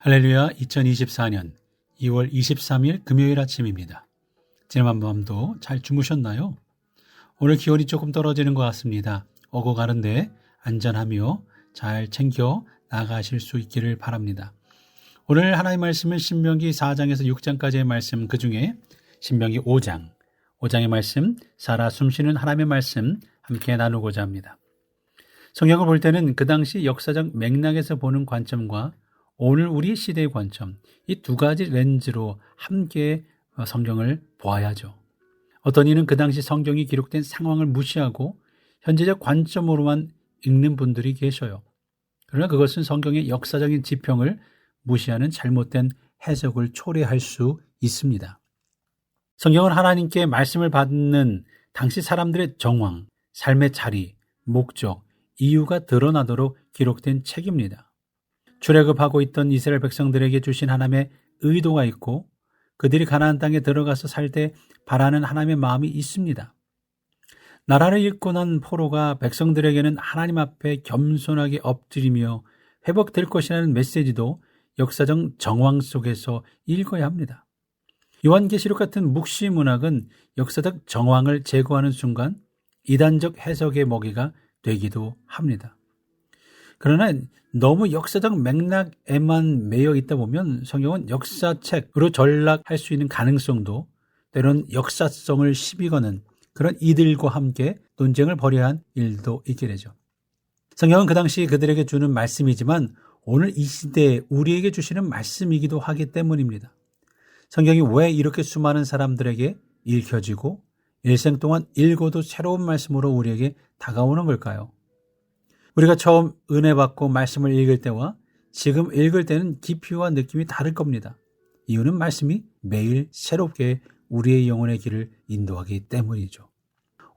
할렐루야. 2024년 2월 23일 금요일 아침입니다. 지난 밤도 잘 주무셨나요? 오늘 기온이 조금 떨어지는 것 같습니다. 오고 가는데 안전하며 잘 챙겨 나가실 수 있기를 바랍니다. 오늘 하나님의 말씀은 신명기 4장에서 6장까지의 말씀, 그 중에 신명기 5장의 말씀, 살아 숨쉬는 하나님의 말씀 함께 나누고자 합니다. 성경을 볼 때는 그 당시 역사적 맥락에서 보는 관점과 오늘 우리 시대의 관점, 이 두 가지 렌즈로 함께 성경을 보아야죠. 어떤 이는 그 당시 성경이 기록된 상황을 무시하고 현재적 관점으로만 읽는 분들이 계셔요. 그러나 그것은 성경의 역사적인 지평을 무시하는 잘못된 해석을 초래할 수 있습니다. 성경은 하나님께 말씀을 받는 당시 사람들의 정황, 삶의 자리, 목적, 이유가 드러나도록 기록된 책입니다. 출애굽하고 있던 이스라엘 백성들에게 주신 하나님의 의도가 있고 그들이 가나안 땅에 들어가서 살 때 바라는 하나님의 마음이 있습니다. 나라를 잃고 난 포로가 백성들에게는 하나님 앞에 겸손하게 엎드리며 회복될 것이라는 메시지도 역사적 정황 속에서 읽어야 합니다. 요한계시록 같은 묵시 문학은 역사적 정황을 제거하는 순간 이단적 해석의 먹이가 되기도 합니다. 그러나 너무 역사적 맥락에만 매여 있다 보면 성경은 역사책으로 전락할 수 있는 가능성도, 때로는 역사성을 시비거는 그런 이들과 함께 논쟁을 벌여야 한 일도 있게 되죠. 성경은 그 당시 그들에게 주는 말씀이지만 오늘 이 시대에 우리에게 주시는 말씀이기도 하기 때문입니다. 성경이 왜 이렇게 수많은 사람들에게 읽혀지고 일생 동안 읽어도 새로운 말씀으로 우리에게 다가오는 걸까요? 우리가 처음 은혜 받고 말씀을 읽을 때와 지금 읽을 때는 깊이와 느낌이 다를 겁니다. 이유는 말씀이 매일 새롭게 우리의 영혼의 길을 인도하기 때문이죠.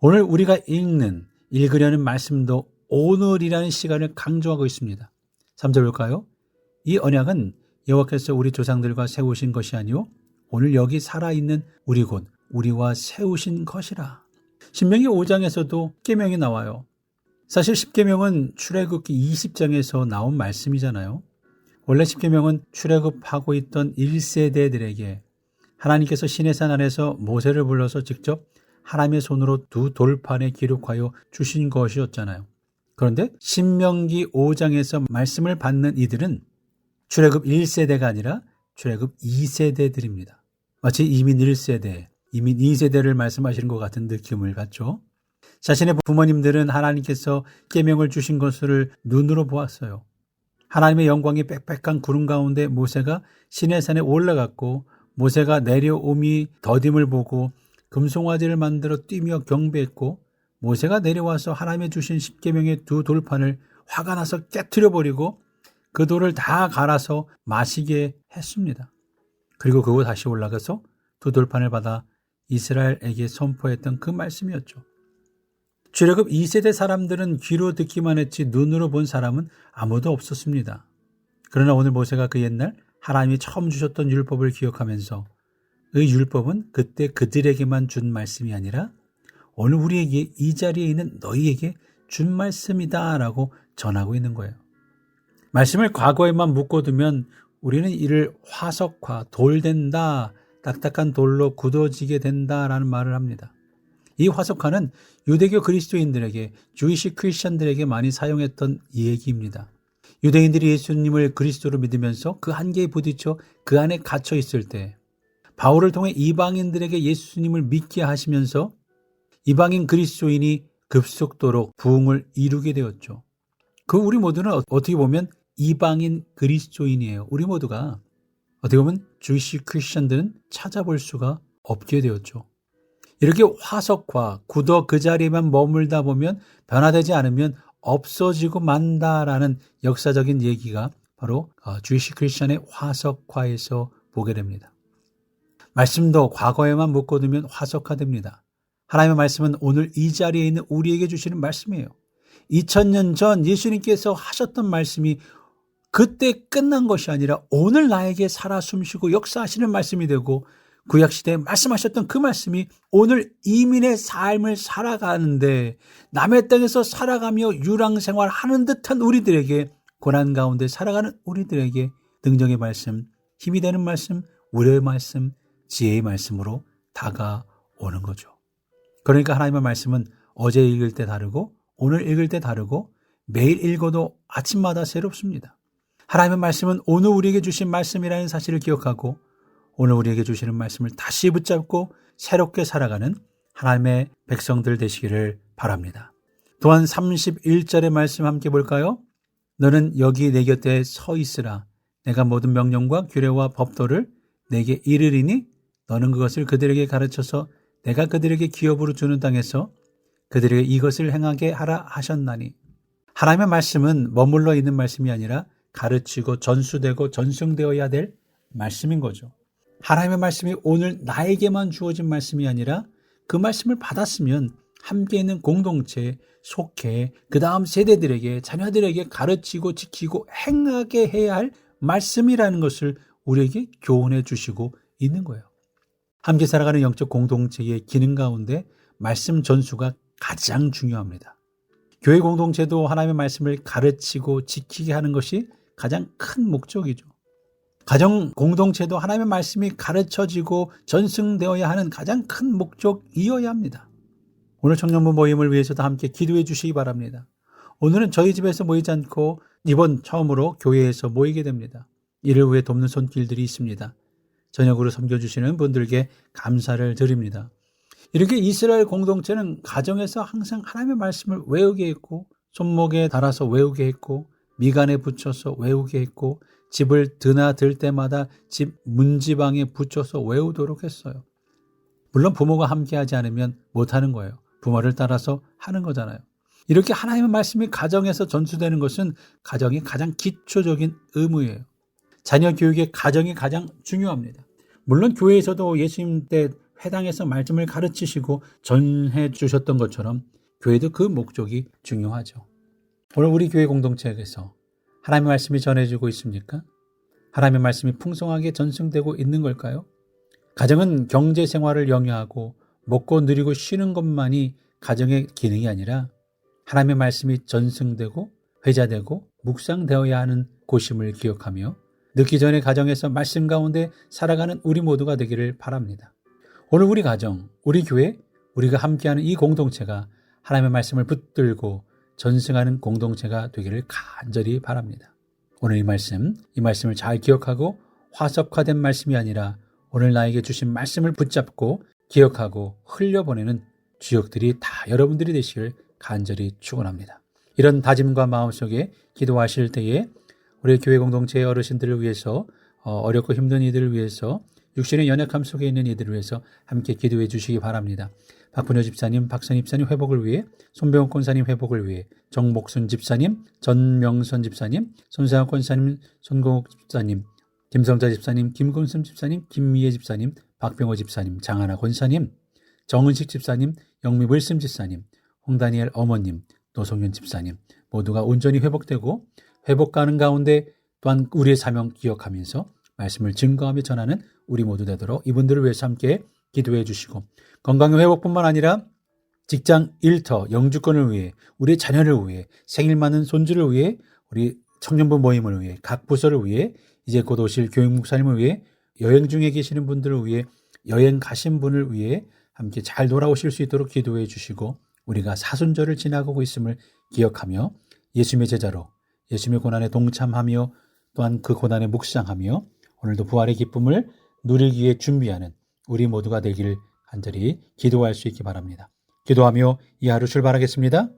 오늘 우리가 읽으려는 말씀도 오늘이라는 시간을 강조하고 있습니다. 3절 볼까요? 이 언약은 여호와께서 우리 조상들과 세우신 것이 아니요 오늘 여기 살아있는 우리 곧 우리와 세우신 것이라. 신명기 5장에서도 계명이 나와요. 사실 십계명은 출애굽기 20장에서 나온 말씀이잖아요. 원래 십계명은 출애굽하고 있던 1세대들에게 하나님께서 시내산 아래서 모세를 불러서 직접 하나님의 손으로 두 돌판에 기록하여 주신 것이었잖아요. 그런데 신명기 5장에서 말씀을 받는 이들은 출애굽 1세대가 아니라 출애굽 2세대들입니다. 마치 이민 1세대, 이민 2세대를 말씀하시는 것 같은 느낌을 받죠. 자신의 부모님들은 하나님께서 계명을 주신 것을 눈으로 보았어요. 하나님의 영광이 빽빽한 구름 가운데 모세가 시내산에 올라갔고 모세가 내려옴이 더딤을 보고 금송아지를 만들어 뛰며 경배했고 모세가 내려와서 하나님의 주신 십계명의 두 돌판을 화가 나서 깨트려버리고 그 돌을 다 갈아서 마시게 했습니다. 그리고 그곳 다시 올라가서 두 돌판을 받아 이스라엘에게 선포했던 그 말씀이었죠. 출애굽 2세대 사람들은 귀로 듣기만 했지 눈으로 본 사람은 아무도 없었습니다. 그러나 오늘 모세가 그 옛날 하나님이 처음 주셨던 율법을 기억하면서 그 율법은 그때 그들에게만 준 말씀이 아니라 오늘 우리에게 이 자리에 있는 너희에게 준 말씀이다 라고 전하고 있는 거예요. 말씀을 과거에만 묶어두면 우리는 이를 화석화, 돌된다, 딱딱한 돌로 굳어지게 된다라는 말을 합니다. 이 화석화는 유대교 그리스도인들에게, 주이시 크리스천들에게 많이 사용했던 얘기입니다. 유대인들이 예수님을 그리스도로 믿으면서 그 한계에 부딪혀 그 안에 갇혀 있을 때 바울을 통해 이방인들에게 예수님을 믿게 하시면서 이방인 그리스도인이 급속도로 부흥을 이루게 되었죠. 우리 모두는 어떻게 보면 이방인 그리스도인이에요. 우리 모두가 어떻게 보면 주이시 크리스천들은 찾아볼 수가 없게 되었죠. 이렇게 화석화, 굳어 그 자리에만 머물다 보면 변화되지 않으면 없어지고 만다라는 역사적인 얘기가 바로 주이시 크리스천의 화석화에서 보게 됩니다. 말씀도 과거에만 묶어두면 화석화됩니다. 하나님의 말씀은 오늘 이 자리에 있는 우리에게 주시는 말씀이에요. 2000년 전 예수님께서 하셨던 말씀이 그때 끝난 것이 아니라 오늘 나에게 살아 숨쉬고 역사하시는 말씀이 되고 구약시대에 말씀하셨던 그 말씀이 오늘 이민의 삶을 살아가는데 남의 땅에서 살아가며 유랑생활하는 듯한 우리들에게, 고난 가운데 살아가는 우리들에게 능력의 말씀, 힘이 되는 말씀, 위로의 말씀, 지혜의 말씀으로 다가오는 거죠. 그러니까 하나님의 말씀은 어제 읽을 때 다르고 오늘 읽을 때 다르고 매일 읽어도 아침마다 새롭습니다. 하나님의 말씀은 오늘 우리에게 주신 말씀이라는 사실을 기억하고 오늘 우리에게 주시는 말씀을 다시 붙잡고 새롭게 살아가는 하나님의 백성들 되시기를 바랍니다. 또한 31절의 말씀 함께 볼까요? 너는 여기 내 곁에 서 있으라. 내가 모든 명령과 규례와 법도를 내게 이르리니 너는 그것을 그들에게 가르쳐서 내가 그들에게 기업으로 주는 땅에서 그들에게 이것을 행하게 하라 하셨나니. 하나님의 말씀은 머물러 있는 말씀이 아니라 가르치고 전수되고 전승되어야 될 말씀인 거죠. 하나님의 말씀이 오늘 나에게만 주어진 말씀이 아니라 그 말씀을 받았으면 함께 있는 공동체에 속해 그 다음 세대들에게 자녀들에게 가르치고 지키고 행하게 해야 할 말씀이라는 것을 우리에게 교훈해 주시고 있는 거예요. 함께 살아가는 영적 공동체의 기능 가운데 말씀 전수가 가장 중요합니다. 교회 공동체도 하나님의 말씀을 가르치고 지키게 하는 것이 가장 큰 목적이죠. 가정 공동체도 하나님의 말씀이 가르쳐지고 전승되어야 하는 가장 큰 목적이어야 합니다. 오늘 청년부 모임을 위해서도 함께 기도해 주시기 바랍니다. 오늘은 저희 집에서 모이지 않고 이번 처음으로 교회에서 모이게 됩니다. 이를 위해 돕는 손길들이 있습니다. 저녁으로 섬겨주시는 분들께 감사를 드립니다. 이렇게 이스라엘 공동체는 가정에서 항상 하나님의 말씀을 외우게 했고 손목에 달아서 외우게 했고 미간에 붙여서 외우게 했고 집을 드나들 때마다 집 문지방에 붙여서 외우도록 했어요. 물론 부모가 함께하지 않으면 못하는 거예요. 부모를 따라서 하는 거잖아요. 이렇게 하나님의 말씀이 가정에서 전수되는 것은 가정의 가장 기초적인 의무예요. 자녀 교육에 가정이 가장 중요합니다. 물론 교회에서도 예수님 때 회당에서 말씀을 가르치시고 전해 주셨던 것처럼 교회도 그 목적이 중요하죠. 오늘 우리 교회 공동체에서 하나님의 말씀이 전해지고 있습니까? 하나님의 말씀이 풍성하게 전승되고 있는 걸까요? 가정은 경제 생활을 영위하고 먹고 누리고 쉬는 것만이 가정의 기능이 아니라 하나님의 말씀이 전승되고 회자되고 묵상되어야 하는 곳임을 기억하며 늦기 전에 가정에서 말씀 가운데 살아가는 우리 모두가 되기를 바랍니다. 오늘 우리 가정, 우리 교회, 우리가 함께하는 이 공동체가 하나님의 말씀을 붙들고 전승하는 공동체가 되기를 간절히 바랍니다. 오늘 이 말씀을 잘 기억하고 화석화된 말씀이 아니라 오늘 나에게 주신 말씀을 붙잡고 기억하고 흘려보내는 주역들이 다 여러분들이 되시길 간절히 축원합니다. 이런 다짐과 마음속에 기도하실 때에 우리 교회 공동체의 어르신들을 위해서 어렵고 힘든 이들을 위해서 육신의 연약함 속에 있는 이들을 위해서 함께 기도해 주시기 바랍니다. 박분효 집사님, 박선 집사님 회복을 위해, 손병훈 권사님 회복을 위해, 정목순 집사님, 전명선 집사님, 손상학 권사님, 손공욱 집사님, 김성자 집사님, 김건순 집사님, 김미애 집사님, 박병호 집사님, 장하나 권사님, 정은식 집사님, 영미물씀 집사님, 홍다니엘 어머님, 노성윤 집사님 모두가 온전히 회복되고 회복가는 가운데 또한 우리의 사명 기억하면서 말씀을 증거하며 전하는 우리 모두 되도록 이분들을 위해서 함께 기도해 주시고 건강의 회복뿐만 아니라 직장 일터 영주권을 위해 우리 자녀를 위해 생일 많은 손주를 위해 우리 청년부 모임을 위해 각 부서를 위해 이제 곧 오실 교육목사님을 위해 여행 중에 계시는 분들을 위해 여행 가신 분을 위해 함께 잘 돌아오실 수 있도록 기도해 주시고 우리가 사순절을 지나가고 있음을 기억하며 예수님의 제자로 예수님의 고난에 동참하며 또한 그 고난에 묵상하며 오늘도 부활의 기쁨을 누리기 위해 준비하는 우리 모두가 되기를 간절히 기도할 수 있기 바랍니다. 기도하며 이 하루 출발하겠습니다.